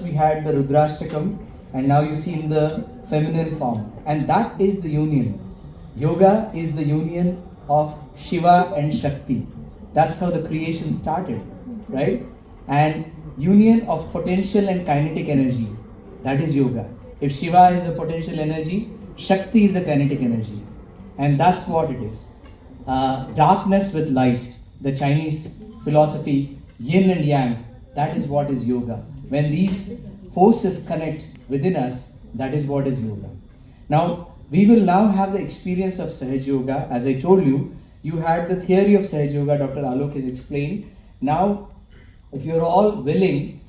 we had the Rudrashtakam, and now you see in the feminine form, and that is the union. Yoga is the union of Shiva and Shakti. That's how the creation started, right? And union of potential and kinetic energy. That is yoga. If Shiva is the potential energy, Shakti is the kinetic energy, and that's what it is. Darkness with light. The Chinese philosophy, yin and yang. That is what is yoga. When these forces connect within us, that is what is yoga. Now, we will now have the experience of Sahaja Yoga. As I told you, you had the theory of Sahaja Yoga, Dr. Alok has explained. Now, if you're all willing,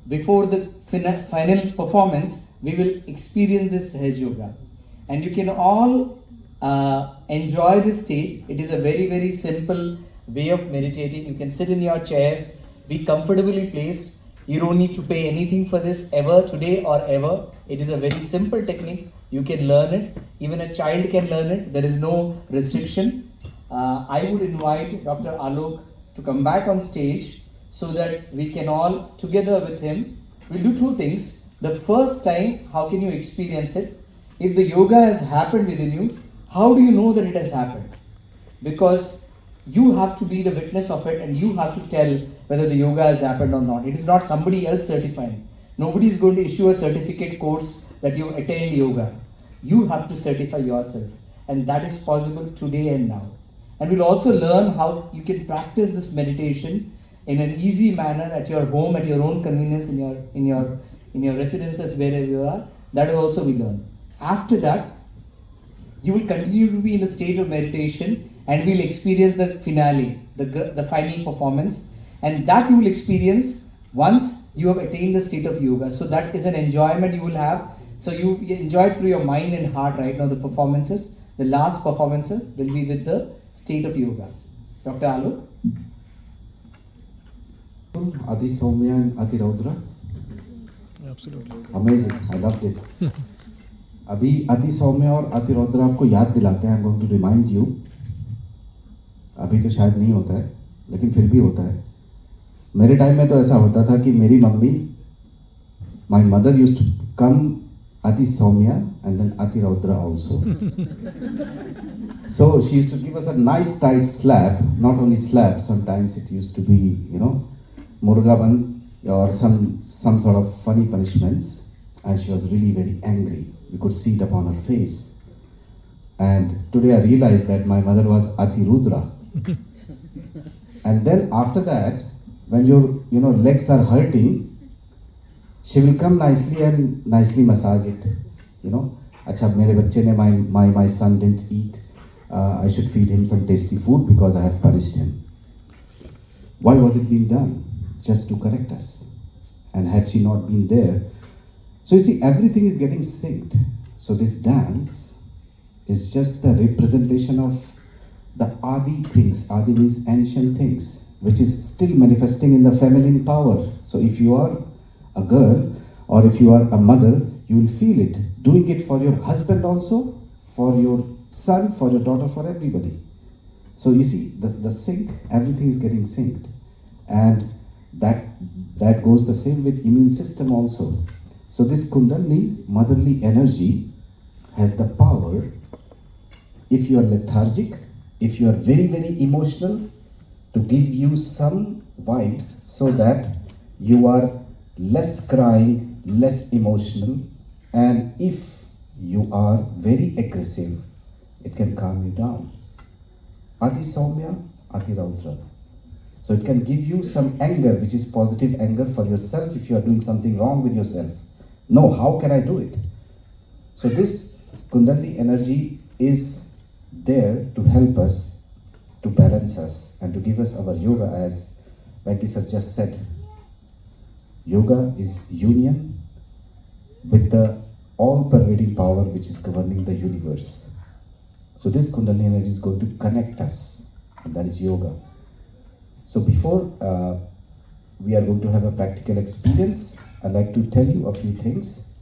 before the final performance, we will experience this Sahaja Yoga. And you can all enjoy this state. It is a very, very simple way of meditating. You can sit in your chairs, be comfortably placed. You don't need to pay anything for this ever, today or ever. It is a very simple technique. You can learn it. Even a child can learn it. There is no restriction. I would invite Dr. Alok to come back on stage so that we can all, together with him, we'll do two things. The first time, how can you experience it? If the yoga has happened within you, how do you know that it has happened? Because you have to be the witness of it, and you have to tell whether the yoga has happened or not. It is not somebody else certifying. Nobody is going to issue a certificate course that you attained yoga. You have to certify yourself, and that is possible today and now. And we'll also learn how you can practice this meditation in an easy manner at your home, at your own convenience, in your residences, wherever you are. That will also be learned. After that, you will continue to be in the state of meditation, and we'll experience the finale, the final performance, and that you will experience once you have attained the state of yoga. So that is an enjoyment you will have. So you enjoy it through your mind and heart right now, the performances. The last performances will be with the state of yoga. Dr. Alok? Adi Soumya and Adi Raudra. Absolutely. Amazing. I loved it. अभी अति सौम्य और अति रौद्र आपको याद दिलाते हैं. I am going to remind you. अभी तो शायद नहीं होता है, लेकिन फिर भी होता है. मेरे टाइम में तो ऐसा होता था कि मेरी mummy, my mother used to come अति सौम्य एंड देन अति रौद्र also. So she used to give us a nice tight slap. Not only slap, sometimes it used to be, murgaban or some sort of funny punishments. And she was really very angry. You could see it upon her face. And today I realized that my mother was Ati Rudra. And then after that, when your legs are hurting, she will come nicely and nicely massage it. Acha, mere bachche ne, my son didn't eat. I should feed him some tasty food because I have punished him. Why was it being done? Just to correct us. And had she not been there, so you see, everything is getting synced. So this dance is just the representation of the Adi things. Adi means ancient things, which is still manifesting in the feminine power. So if you are a girl or if you are a mother, you will feel it. Doing it for your husband also, for your son, for your daughter, for everybody. So you see, the sync, everything is getting synced. And that goes the same with immune system also. So this Kundalini, motherly energy, has the power, if you are lethargic, if you are very, very emotional, to give you some vibes so that you are less crying, less emotional, and if you are very aggressive, it can calm you down. Adi Soumya, Adi Raudra. So it can give you some anger, which is positive anger for yourself if you are doing something wrong with yourself. No, how can I do it? So this Kundalini energy is there to help us, to balance us, and to give us our yoga, as Venki sir just said. Yoga is union with the all-pervading power which is governing the universe. So this Kundalini energy is going to connect us, and that is yoga. So before we are going to have a practical experience, I'd like to tell you a few things.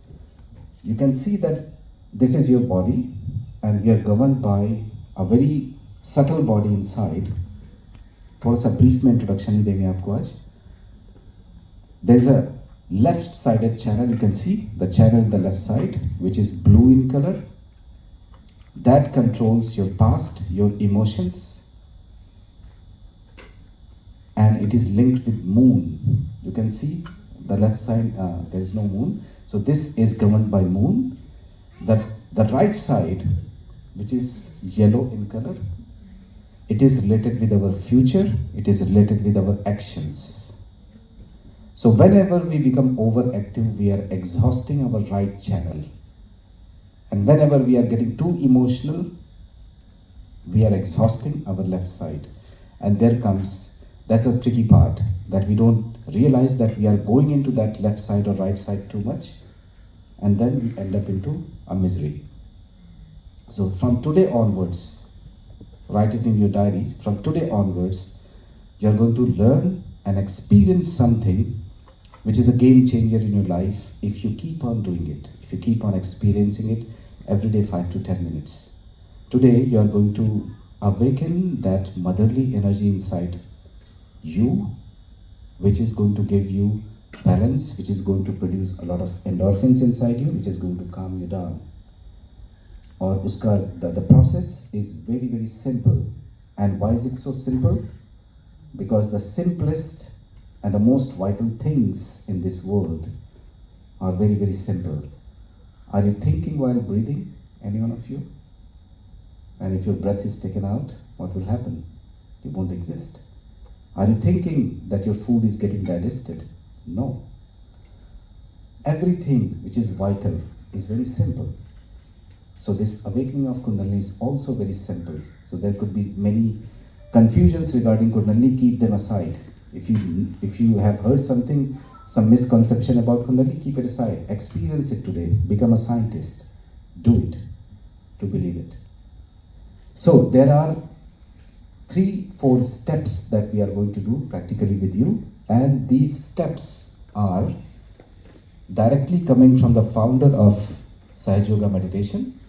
You can see that this is your body, and we are governed by a very subtle body inside. थोड़ा सा brief में introduction ही देंगे आपको आज. There is a left-sided channel. You can see the channel in the left side, which is blue in color. That controls your past, your emotions, and it is linked with moon. You can see the left side, there is no moon. So this is governed by moon. The right side, which is yellow in color, it is related with our future, it is related with our actions. So whenever we become overactive, we are exhausting our right channel. And whenever we are getting too emotional, we are exhausting our left side. And that's the tricky part, that we don't realize that we are going into that left side or right side too much, and then we end up into a misery. So from today onwards, write it in your diary, from today onwards, you are going to learn and experience something which is a game changer in your life if you keep on doing it, if you keep on experiencing it every day 5 to 10 minutes. Today you are going to awaken that motherly energy inside you, which is going to give you balance, which is going to produce a lot of endorphins inside you, which is going to calm you down. Or the process is very, very simple. And why is it so simple? Because the simplest and the most vital things in this world are very, very simple. Are you thinking while breathing? Any one of you? And if your breath is taken out, what will happen? You won't exist. Are you thinking that your food is getting digested? No. Everything which is vital is very simple. So this awakening of Kundalini is also very simple. So there could be many confusions regarding Kundalini, keep them aside. If you have heard something, some misconception about Kundalini, keep it aside. Experience it today. Become a scientist. Do it to believe it. So there are 3-4 steps that we are going to do practically with you, and these steps are directly coming from the founder of Sahaja Yoga Meditation,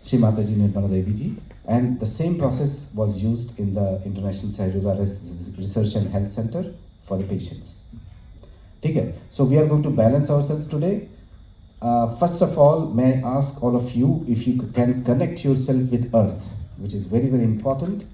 Shri Mataji Nirmala Devi ji, and the same process was used in the International Sahaja Yoga Research and Health Center for the patients. Okay, so we are going to balance ourselves today. First of all, may I ask all of you if you can connect yourself with earth, which is very, very important.